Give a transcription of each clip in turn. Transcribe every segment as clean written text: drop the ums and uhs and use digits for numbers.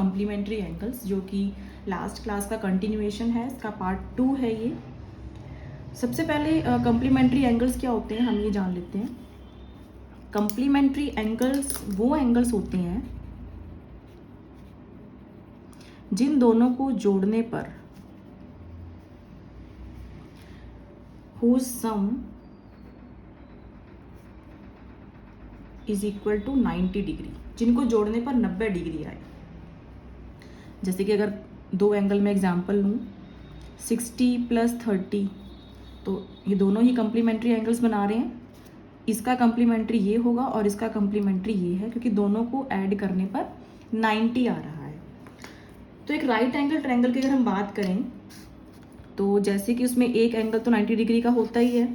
Complementary angles, जो कि last class का कंटिन्यूएशन है, इसका पार्ट 2 है ये। सबसे पहले कॉम्प्लीमेंट्री एंगल्स क्या होते हैं हम ये जान लेते हैं। कॉम्प्लीमेंट्री एंगल्स वो एंगल्स होते हैं जिन दोनों को जोड़ने पर whose sum is equal to 90 degree, जिनको जोड़ने पर 90 डिग्री आए। जैसे कि अगर दो एंगल में एग्जांपल लूँ 60 + 30, तो ये दोनों ही कॉम्प्लीमेंट्री एंगल्स बना रहे हैं। इसका कॉम्प्लीमेंट्री ये होगा और इसका कॉम्प्लीमेंट्री ये है, क्योंकि दोनों को ऐड करने पर 90 आ रहा है। तो एक राइट एंगल ट्रायंगल की अगर हम बात करें तो जैसे कि उसमें एक एंगल तो 90 डिग्री का होता ही है,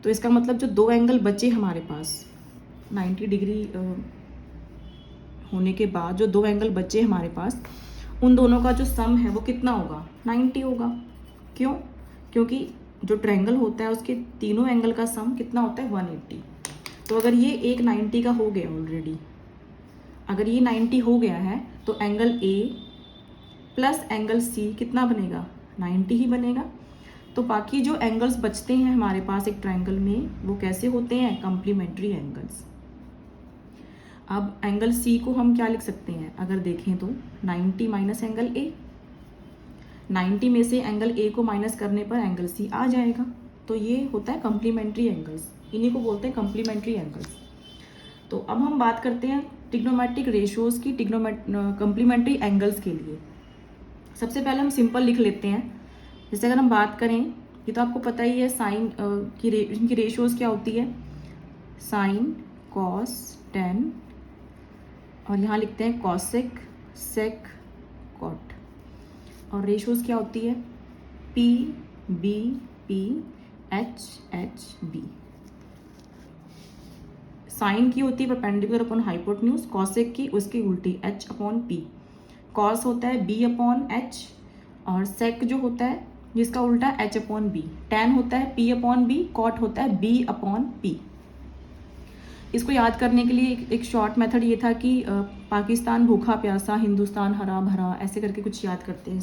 तो इसका मतलब जो दो एंगल बचे हमारे पास 90 डिग्री होने के बाद जो दो एंगल बचे हमारे पास, उन दोनों का जो सम है वो कितना होगा? 90 होगा। क्यों? क्योंकि जो ट्रायंगल होता है उसके तीनों एंगल का सम कितना होता है? 180। तो अगर ये एक 90 का हो गया ऑलरेडी, अगर ये 90 हो गया है तो angle A plus angle C कितना बनेगा? 90 ही बनेगा। तो बाकी जो एंगल्स बचते हैं हमारे पास एक ट्रायंगल में, वो कैसे होते हैं? Complementary angles. अब एंगल सी को हम क्या लिख सकते हैं? अगर देखें तो 90 माइनस एंगल ए, 90 में से एंगल ए को माइनस करने पर एंगल सी आ जाएगा। तो ये होता है कॉम्प्लीमेंट्री एंगल्स, इन्हीं को बोलते हैं कॉम्प्लीमेंट्री एंगल्स। तो अब हम बात करते हैं ट्रिग्नोमेट्रिक रेशियोज की कॉम्प्लीमेंट्री एंगल्स के लिए। सबसे पहले हम सिंपल लिख लेते हैं। जैसे अगर हम बात करें, ये तो आपको पता ही है साइन की इनकी रेशियोज क्या होती है, साइन, कॉस, टेन, और यहाँ लिखते हैं कॉसेक, सेक, कॉट। और रेशियोज क्या होती है? P, B, P, H, H, B. Sine की होती है परपेंडिकुलर अपॉन हाइपोटेन्यूज, कॉसेक की उसकी उल्टी एच अपॉन पी, कॉस होता है बी अपॉन एच, और सेक जो होता है जिसका उल्टा एच अपॉन बी, टेन होता है पी अपॉन बी, कॉट होता है बी अपॉन पी। इसको याद करने के लिए एक शॉर्ट मेथड ये था कि पाकिस्तान भूखा प्यासा, हिंदुस्तान हरा भरा, ऐसे करके कुछ याद करते हैं।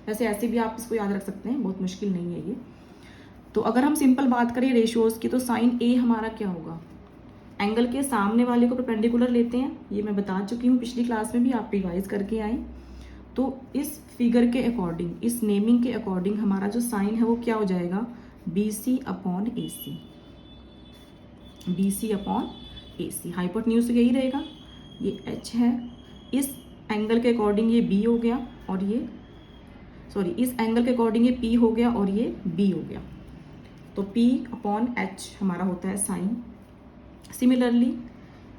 वैसे ऐसे भी आप इसको याद रख सकते हैं, बहुत मुश्किल नहीं है ये। तो अगर हम सिंपल बात करें रेशियोज की, तो साइन ए हमारा क्या होगा? एंगल के सामने वाले को परपेंडिकुलर लेते हैं, ये मैं बता चुकी हूँ पिछली क्लास में भी, आप रिवाइज करके आए। तो इस फिगर के अकॉर्डिंग, इस नेमिंग के अकॉर्डिंग हमारा जो साइन है वो क्या हो जाएगा? B C upon A C, B C upon A C. Hypotenuse यही रहेगा, ये एच है, इस एंगल के अकॉर्डिंग ये बी हो गया, और ये इस एंगल के अकॉर्डिंग ये पी हो गया और ये बी हो गया। तो पी अपॉन एच हमारा होता है साइन। सिमिलरली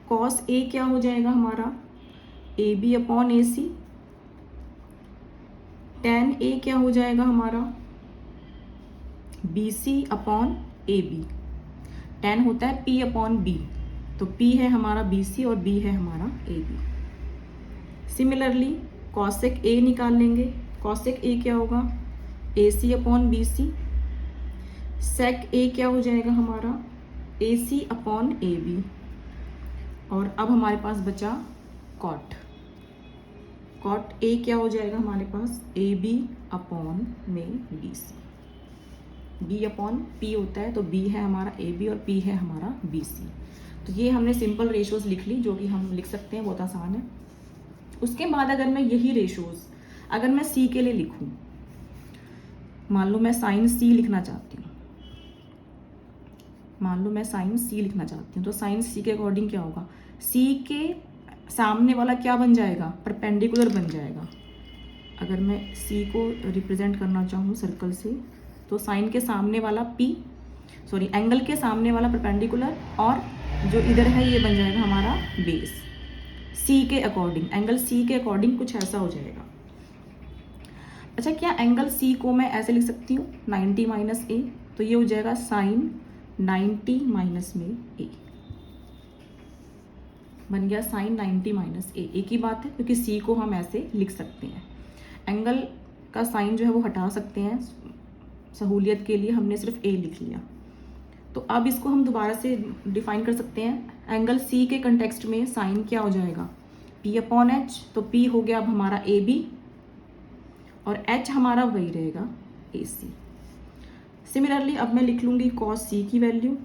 कॉस ए क्या हो जाएगा हमारा? A B upon A C. Tan A क्या हो जाएगा हमारा? B C upon A B. Tan होता है पी अपॉन बी, तो पी है हमारा बी सी और बी है हमारा A B. Similarly cosec A निकाल लेंगे, कॉसेक ए क्या होगा? ए सी अपॉन बी सी। सेक ए क्या हो जाएगा हमारा? ए सी अपॉन ए बी। और अब हमारे पास बचा कॉट, कॉट ए क्या हो जाएगा हमारे पास? ए बी अपॉन में B C. B upon P होता है, तो बी है हमारा ए बी और पी है हमारा बी सी। तो ये हमने सिंपल रेशियोज लिख ली, जो कि हम लिख सकते हैं, बहुत आसान है। उसके बाद अगर मैं यही रेशियोज अगर मैं सी के लिए लिखूं, मान लो मैं साइन सी लिखना चाहती हूँ, तो साइन सी के अकॉर्डिंग क्या होगा? सी के सामने वाला क्या बन जाएगा? परपेंडिकुलर बन जाएगा। अगर मैं सी को रिप्रेजेंट करना चाहूँ सर्कल से, तो साइन के सामने वाला एंगल के सामने वाला परपेंडिकुलर, और जो इधर है ये बन जाएगा हमारा बेस। सी के अकॉर्डिंग, एंगल सी के अकॉर्डिंग कुछ ऐसा हो जाएगा। अच्छा, क्या एंगल सी को मैं ऐसे लिख सकती हूँ 90 माइनस ए? तो ये हो जाएगा साइन 90 माइनस में ए, बन गया साइन 90 माइनस ए। एक ही बात है, क्योंकि सी को हम ऐसे लिख सकते हैं। एंगल का साइन जो है वो हटा सकते हैं, सहूलियत के लिए हमने सिर्फ ए लिख लिया। तो अब इसको हम दोबारा से डिफाइन कर सकते हैं। एंगल सी के कंटेक्स्ट में साइन क्या हो जाएगा? P अपॉन एच, तो P हो गया अब हमारा AB और H हमारा वही रहेगा AC। सिमिलरली अब मैं लिख लूँगी कॉस C की वैल्यू,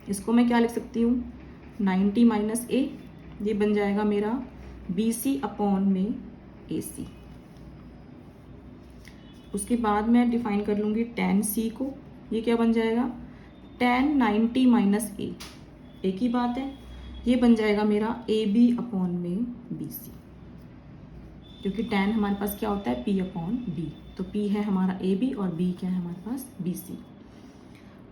इसको मैं क्या लिख सकती हूँ 90 माइनस A, ये बन जाएगा मेरा BC अपॉन में AC। उसके बाद मैं डिफाइन कर लूँगी tan C को, ये क्या बन जाएगा tan 90 माइनस A, एक ही बात है, ये बन जाएगा मेरा AB अपॉन में BC, क्योंकि tan हमारे पास क्या होता है P अपॉन B, तो P है हमारा AB और B क्या है हमारे पास BC।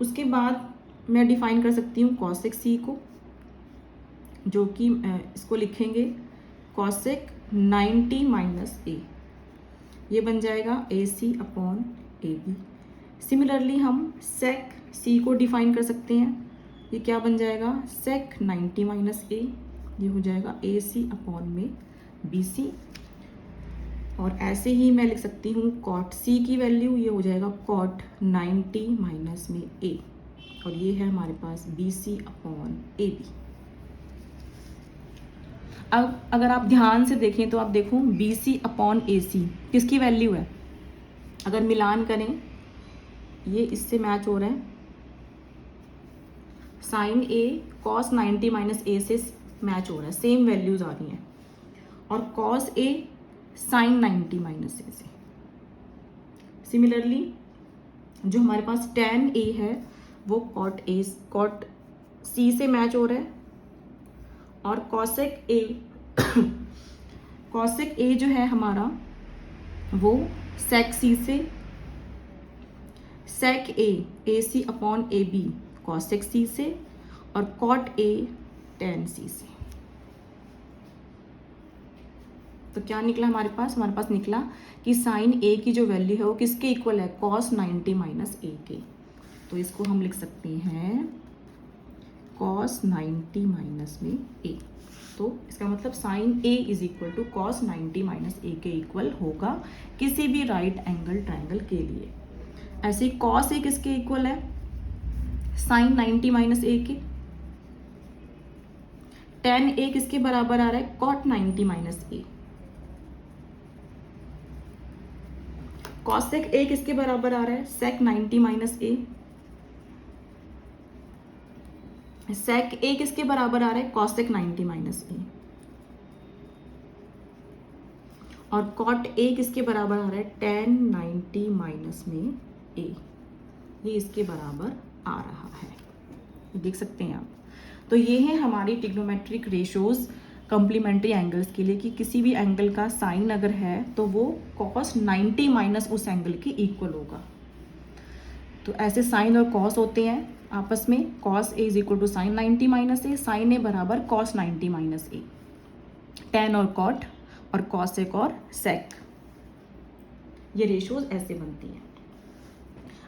उसके बाद मैं डिफाइन कर सकती हूँ cosec C को, जो कि इसको लिखेंगे cosec 90 माइनस A, ये बन जाएगा AC अपॉन AB। सिमिलरली हम sec C को डिफाइन कर सकते हैं, ये क्या बन जाएगा sec 90 माइनस A, ये हो जाएगा AC अपॉन में BC। और ऐसे ही मैं लिख सकती हूँ cot C की वैल्यू, ये हो जाएगा cot 90 माइनस में A, और ये है हमारे पास BC अपॉन AB। अब अगर आप ध्यान से देखें तो आप देखो BC अपॉन AC किसकी वैल्यू है, अगर मिलान करें ये इससे मैच हो रहा है, sine A cos 90 minus A से मैच हो रहा है, सेम वैल्यूज आ रही हैं, और cos A sine 90 minus A से। सिमिलरली जो हमारे पास tan A है वो cot C से मैच हो रहा है, और cosec A जो है हमारा वो sec C से, sec A AC upon AB cosec C से, और cot A tan C से। तो क्या निकला हमारे पास निकला कि साइन A की जो वैल्यू है वो किसके इक्वल है cos 90 माइनस A के, तो इसको हम लिख सकते हैं cos 90 माइनस में A। तो इसका मतलब sine A is equal to cos 90 minus A के इक्वल होगा किसी भी राइट एंगल ट्रायंगल के लिए। ऐसे ही cos A किसके इक्वल है साइन 90 माइनस A के, tan A किसके बराबर आ रहा है cot 90 minus A, cosec A किसके बराबर आ रहा है sec 90 minus A, sec A किसके बराबर आ रहा है cosec 90 माइनस A, और cot A किसके बराबर आ रहा है tan 90 माइनस में A, ये इसके बराबर आ रहा है, देख सकते हैं आप। तो ये है हमारी ट्रिग्नोमेट्रिक रेशोज कॉम्प्लीमेंट्री एंगल्स के लिए कि किसी भी एंगल का साइन अगर है तो वो cos 90 माइनस उस एंगल के इक्वल होगा। तो ऐसे साइन और कॉस होते हैं आपस में, cos A is equal to sine 90 minus A, sine A बराबर cos 90 माइनस ए, tan और cot और cosec और sec, ये रेशोज ऐसे बनती हैं।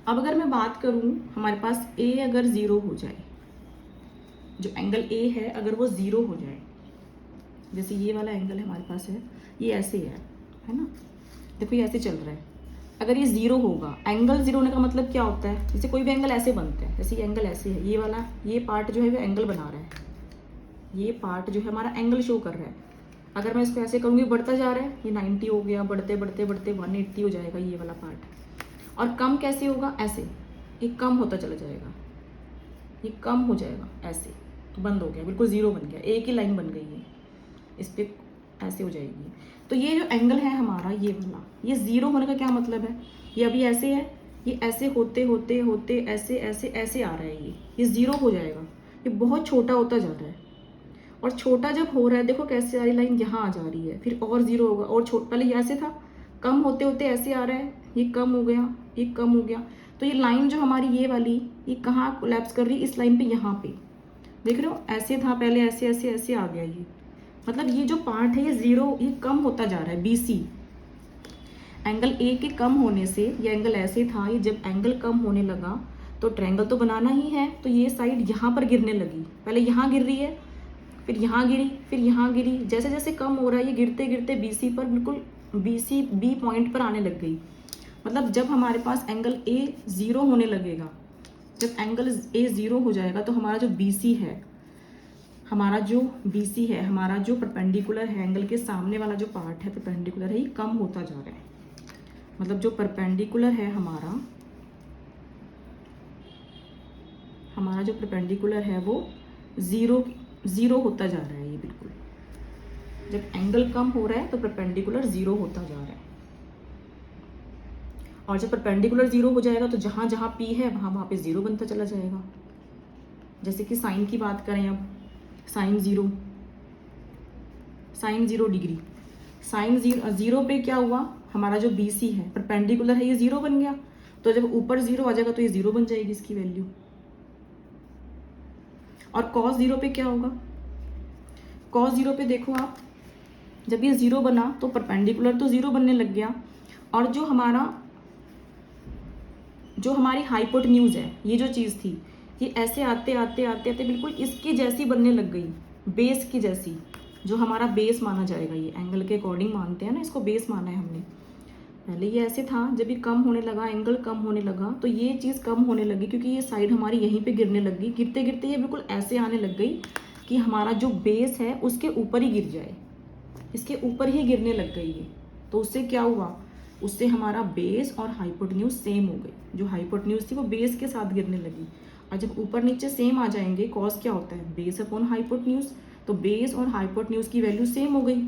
अब अगर मैं बात करूं हमारे पास A अगर 0 हो जाए, जो एंगल A है अगर वो 0 हो जाए, जैसे ये वाला एंगल हमारे पास है ये ऐसे है ना, देखो ये ऐसे चल रहा है, अगर ये 0 होगा, एंगल 0 होने का मतलब क्या होता है, जैसे कोई भी एंगल ऐसे बनता है, जैसे ये एंगल ऐसे है, ये वाला ये पार्ट जो है वो एंगल बना रहा है, ये पार्ट जो है हमारा एंगल शो कर रहा है। अगर मैं इसको ऐसे करूँगी बढ़ता जा रहा है, ये 90 हो गया, बढ़ते बढ़ते बढ़ते 180 हो जाएगा ये वाला पार्ट, और कम कैसे होगा ऐसे, ये कम होता चला जाएगा, ये कम हो जाएगा ऐसे, बंद हो गया, बिल्कुल 0 बन गया, एक ही लाइन बन गई है, इस पर ऐसे हो जाएगी। तो ये जो एंगल है हमारा ये वाला, ये 0 होने का क्या मतलब है, ये अभी ऐसे है, ये ऐसे होते होते होते ऐसे ऐसे ऐसे आ रहा है, ये 0 हो जाएगा, ये बहुत छोटा होता जा रहा है, और छोटा जब हो रहा है देखो कैसे सारी लाइन यहाँ आ जा रही है, फिर और 0 होगा, और पहले ये ऐसे था, कम होते होते ऐसे आ रहा है, ये कम हो गया, ये कम हो गया, तो ये लाइन जो हमारी ये वाली ये कहाँ कोलैप्स कर रही है, इस लाइन पे, यहाँ पे देख रहे हो, ऐसे था पहले, ऐसे ऐसे ऐसे आ गया, ये मतलब ये जो पार्ट है ये 0, ये कम होता जा रहा है, BC एंगल A के कम होने से, ये एंगल ऐसे था, ये जब एंगल कम होने लगा तो ट्रायंगल तो बनाना ही है, तो ये साइड यहाँ पर गिरने लगी, पहले यहाँ गिर रही है, फिर यहाँ गिरी, फिर यहाँ गिरी, जैसे जैसे कम हो रहा है ये गिरते गिरते BC पर, बिल्कुल B पॉइंट पर आने लग गई। मतलब जब हमारे पास एंगल A 0 होने लगेगा, जब एंगल A 0 हो जाएगा तो हमारा जो BC है हमारा जो BC है, हमारा जो परपेंडिकुलर है, एंगल के सामने वाला जो पार्ट है परपेंडिकुलर है, ये कम होता जा रहा है। मतलब जो परपेंडिकुलर है हमारा जो परपेंडिकुलर है वो ज़ीरो होता जा रहा है। ये बिल्कुल जब एंगल कम हो रहा है तो परपेंडिकुलर 0 होता जा रहा है। और जब परपेंडिकुलर 0 हो जाएगा तो जहाँ जहाँ P है वहाँ पे 0 बनता चला जाएगा। जैसे कि साइन की बात करें, अब साइन 0 डिग्री, साइन 0 पे क्या हुआ, हमारा जो BC है परपेंडिकुलर है, ये 0 बन गया। तो जब ऊपर 0 आ जाएगा तो ये 0 बन जाएगी इसकी वैल्यू। और cos 0 पे क्या होगा, cos 0 पे देखो आप, जब ये 0 बना तो परपेंडिकुलर तो 0 बनने लग गया, और जो हमारी हाइपोटेन्यूज है, ये जो चीज़ थी, ये ऐसे आते आते आते आते बिल्कुल इसकी जैसी बनने लग गई, बेस की जैसी, जो हमारा बेस माना जाएगा। ये एंगल के अकॉर्डिंग मानते हैं ना, इसको बेस माना है हमने। पहले ये ऐसे था, जब ये कम होने लगा, एंगल कम होने लगा, तो ये चीज़ कम होने लगी क्योंकि ये साइड हमारी यहीं पे गिरने लग गई। गिरते गिरते ये बिल्कुल ऐसे आने लग गई कि हमारा जो बेस है उसके ऊपर ही गिर जाए, इसके ऊपर ही गिरने लग गई ये। तो उससे क्या हुआ, उससे हमारा बेस और हाइपोटेन्यूज सेम हो गई। जो हाइपोटेन्यूज थी वो बेस के साथ गिरने लगी। और जब ऊपर नीचे सेम आ जाएंगे, कॉस क्या होता है, बेस अपॉन हाइपोटेन्यूज, तो बेस और हाइपोटेन्यूज की वैल्यू सेम हो गई।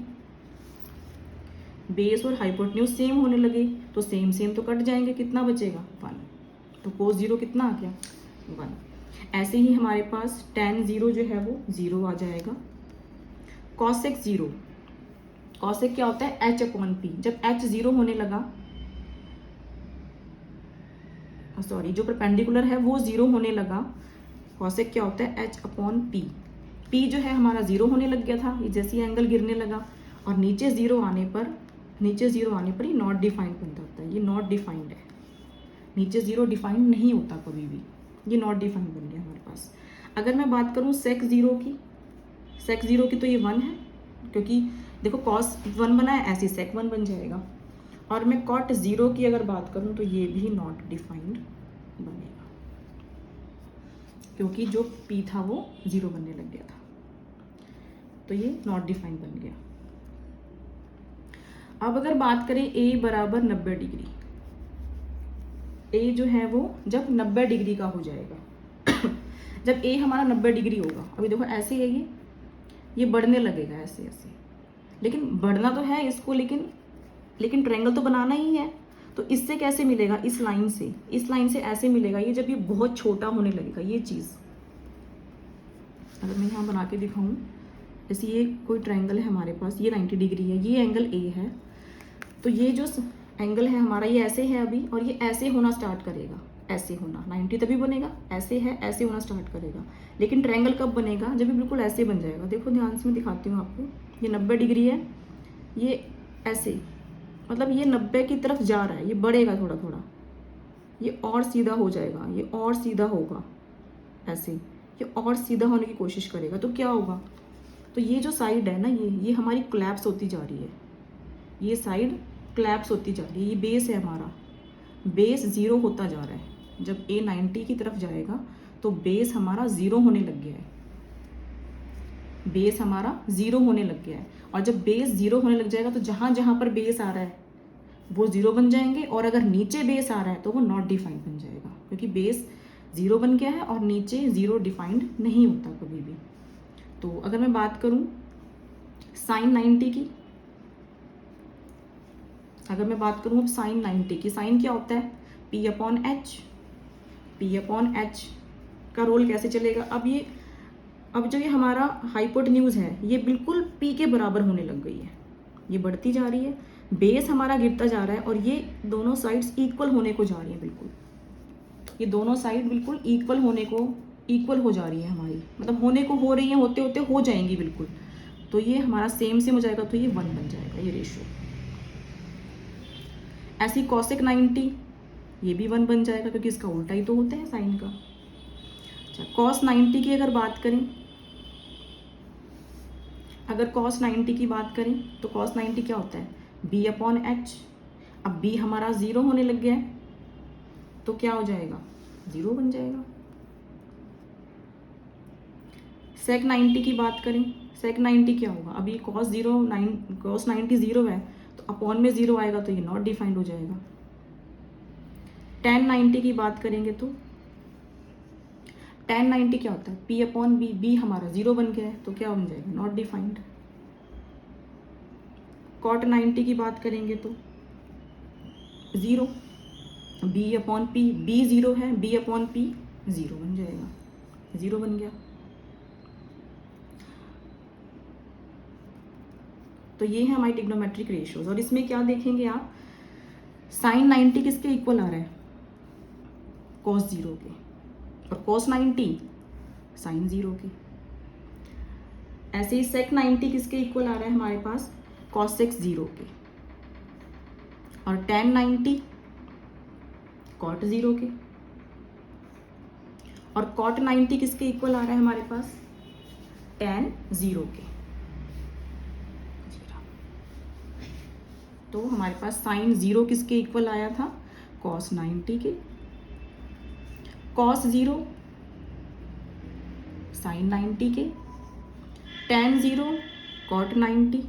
बेस और हाइपोटेन्यूज सेम होने लगे तो सेम तो कट जाएंगे, कितना बचेगा 1। तो cos 0 कितना आ गया 1। ऐसे ही हमारे पास tan 0 जो है वो 0 आ जाएगा। cosec 0, cosec क्या होता है, h/p। जब h 0 होने लगा, सॉरी, जो परपेंडिकुलर है वो 0 होने लगा, cosec क्या होता है, h/p। p जो है हमारा 0 होने लग गया था, जैसे एंगल गिरने लगा, और नीचे 0 आने पर ये नॉट डिफाइंड बन जाता है। ये नॉट डिफाइंड है, नीचे 0 डिफाइंड नहीं होता कभी भी, ये नॉट डिफाइंड बन गया हमारे पास। अगर मैं बात करूँ sec 0 की, तो ये 1 है, क्योंकि देखो cos 1 बना है, ऐसे sec 1 बन जाएगा। और मैं cot 0 की अगर बात करूँ तो ये भी नॉट डिफाइंड बनेगा, क्योंकि जो p था वो 0 बनने लग गया था, तो ये नॉट डिफाइंड बन गया। अब अगर बात करें a बराबर 90 डिग्री, a जो है वो जब 90 डिग्री का हो जाएगा जब a हमारा 90 डिग्री होगा, अभी देखो ऐसे है, ये बढ़ने लगेगा ऐसे ऐसे, लेकिन बढ़ना तो है इसको, लेकिन ट्रायंगल तो बनाना ही है। तो इससे कैसे मिलेगा, इस लाइन से ऐसे मिलेगा ये, जब ये बहुत छोटा होने लगेगा। ये चीज़ अगर मैं यहाँ बना के दिखाऊं, जैसे ये कोई ट्रायंगल है हमारे पास, ये 90 डिग्री है, ये एंगल A है, तो ये जो एंगल है हमारा ये ऐसे है अभी, और ये ऐसे होना स्टार्ट करेगा, ऐसे होना, 90 तभी बनेगा, ऐसे है, ऐसे होना स्टार्ट करेगा। लेकिन ट्रायंगल कब बनेगा, जब ये बिल्कुल ऐसे बन जाएगा। देखो ध्यान से मैं दिखाती हूँ आपको, ये 90 डिग्री है, ये ऐसे, मतलब ये 90 की तरफ जा रहा है, ये बढ़ेगा थोड़ा थोड़ा, ये और सीधा हो जाएगा, ये और सीधा होगा, ऐसे ये और सीधा होने की कोशिश करेगा। तो क्या होगा, तो ये जो साइड है ना, ये हमारी कोलैप्स होती जा रही है, ये साइड कोलैप्स होती जा रही है। ये बेस है हमारा, बेस 0 होता जा रहा है। जब A 90 की तरफ जाएगा तो बेस हमारा 0 होने लग गया है, बेस हमारा 0 होने लग गया है। और जब बेस 0 होने लग जाएगा तो जहाँ जहाँ पर बेस आ रहा है वो 0 बन जाएंगे, और अगर नीचे बेस आ रहा है तो वो नॉट डिफाइंड बन जाएगा, क्योंकि बेस 0 बन गया है और नीचे 0 डिफाइंड नहीं होता कभी भी। तो अगर मैं बात करूँ साइन 90 की, अगर मैं बात करूँ अब साइन 90 की, साइन क्या होता है, P/H। P/H का रोल कैसे चलेगा, अब जो ये हमारा हाइपोटेन्यूज है ये बिल्कुल P के बराबर होने लग गई है, ये बढ़ती जा रही है, बेस हमारा गिरता जा रहा है, और ये दोनों साइड्स इक्वल होने को जा रही है, बिल्कुल ये दोनों साइड बिल्कुल इक्वल हो जा रही है हमारी, मतलब होने को हो रही है, होते होते हो जाएंगी बिल्कुल। तो ये हमारा सेम हो जाएगा, तो ये 1 बन जाएगा ये रेशियो। ऐसी cosec 90, ये भी 1 बन जाएगा, क्योंकि इसका उल्टा ही तो होता है साइन का। अच्छा, cos 90 की अगर बात करें, अगर cos 90 की बात करें तो cos 90 क्या होता है, B/H। अब B हमारा 0 होने लग गया है, तो क्या हो जाएगा, 0 बन जाएगा। सेक 90 की बात करें, सेक 90 क्या होगा, अभी कॉस 90 0 है तो अपॉन में 0 आएगा तो ये नॉट डिफाइंड हो जाएगा। टेन 90 की बात करेंगे तो टेन 90 क्या होता है, पी अपॉन बी, बी हमारा 0 बन गया है तो क्या बन जाएगा, नॉट डिफाइंड। कॉट 90 की बात करेंगे तो 0, बी अपॉन पी, बी 0 है, बी अपॉन पी 0 बन जाएगा, 0 बन गया। तो ये है हमारी ट्रिग्नोमेट्रिक रेशियोज। और इसमें क्या देखेंगे आप, साइन 90 किसके इक्वल आ रहा है, कॉस 0 के, और कॉस 90 साइन 0 के। ऐसे ही सेक 90 किसके इक्वल आ रहा है हमारे पास, कॉस सेक 0 के, और टेन 90 कॉट 0 के, और कॉट 90 किसके इक्वल आ रहा है हमारे पास, टेन 0 के। तो हमारे पास साइन 0 किसके इक्वल आया था, कॉस 90 के, कॉस 0 साइन 90 के, टेन 0 कॉट 90,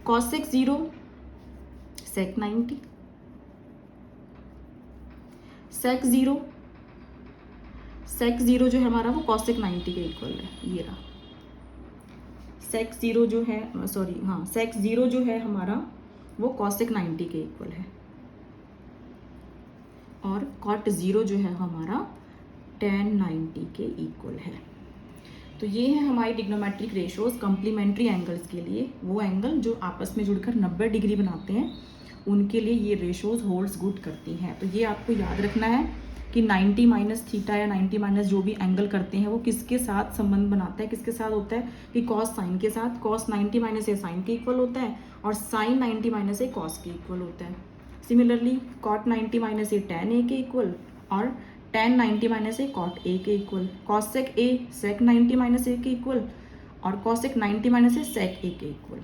कॉसेक 0 सेक 90, सेक 0 जो है हमारा वो कॉसेक 90 के इक्वल है, ये रहा। सेक 0 जो है, सॉरी हाँ, सेक 0 जो है हमारा वो कॉसेक 90 के इक्वल है, और कॉट 0 जो है हमारा टेन 90 के इक्वल है। तो ये है हमारी ट्रिग्नोमेट्रिक रेशियोज कम्प्लीमेंट्री एंगल्स के लिए। वो एंगल जो आपस में जुड़कर 90 डिग्री बनाते हैं उनके लिए ये रेशियोज होल्ड्स गुड करती हैं। तो ये आपको याद रखना है कि 90 माइनस थीटा या 90 माइनस जो भी एंगल करते हैं वो किसके साथ संबंध बनाता है, किसके साथ होता है कि कॉस साइन के साथ, कॉस 90 माइनस ए साइन के इक्वल होता है, और साइन 90 माइनस ए कॉस के इक्वल होता है। Similarly cot 90 minus A tan A के इक्वल, और tan 90 minus A cot A के equal, cosec A sec 90 minus A के इक्वल, और कॉसेक 90 माइनस ए सेक ए के इक्वल।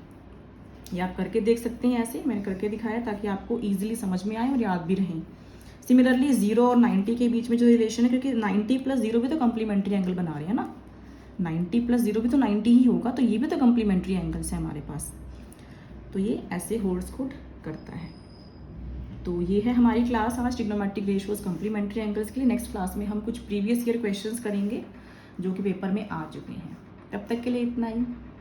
ये आप करके देख सकते हैं, ऐसे मैंने करके दिखाया ताकि आपको ईजिली समझ में आए और याद भी रहें। सिमिलरली 0 और 90 के बीच में जो रिलेशन है, क्योंकि 90 प्लस 0 भी तो कम्प्लीमेंट्री एंगल बना रहे हैं ना, 90 प्लस 0 भी तो 90 ही होगा, तो ये भी तो कम्प्लीमेंट्री एंगल्स है हमारे पास, तो ये ऐसे होल्ड्स गुड करता है। तो ये है हमारी क्लास आज ट्रिग्नोमेट्रिक रेशियोज कम्प्लीमेंट्री एंगल्स के लिए। नेक्स्ट क्लास में हम कुछ प्रीवियस ईयर क्वेश्चंस करेंगे जो कि पेपर में आ चुके हैं। तब तक के लिए इतना ही।